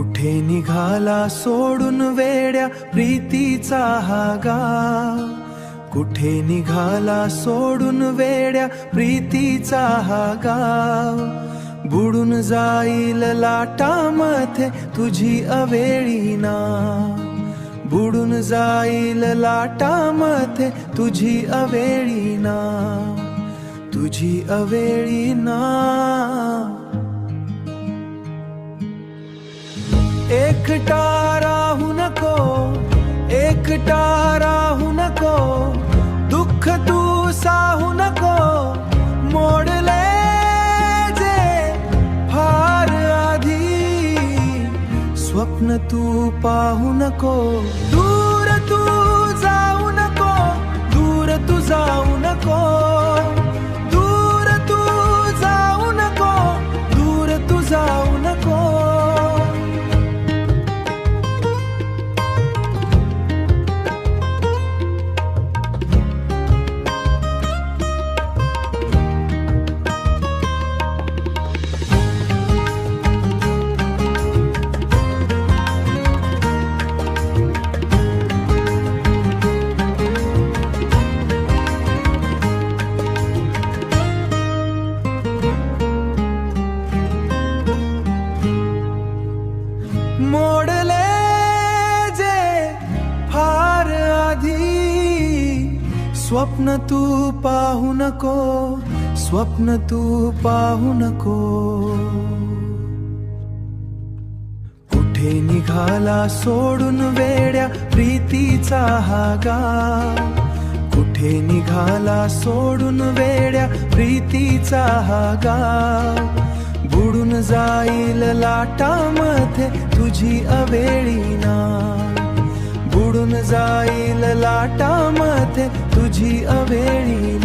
कुठे निघाला सोडून वेड्या प्रीतीचा हा गाव, कुठे निघाला सोडून वेड्या प्रीतीचा हा गाव. बुडून जाईल लाटामध्ये तुझी अवेळी नाव, बुडून जाईल लाटामध्ये तुझी अवेळी नाव, तुझी अवेळी नाव. एकटा राहू नको, एकटा राहू नको, दुःख तू साहू नको. मोडले जे फार आधी स्वप्न तू पाहू नको. दूर तू जाऊ नको, दूर तू जाऊ नको, दूर तू जाऊ नको, दूर तू जाऊ नको. मोडले जे फार आधी स्वप्न तू पाहू नको, स्वप्न तू पाहू नको. कुठे निघाला सोडून वेड्या प्रीतीचा हा गाव, कुठे निघाला सोडून वेड्या प्रीतीचा हा गाव. बुडून जाईल लाटामध्ये तुझी अवेळी नाव, बुडून जाईल लाटामध्ये तुझी अवेळी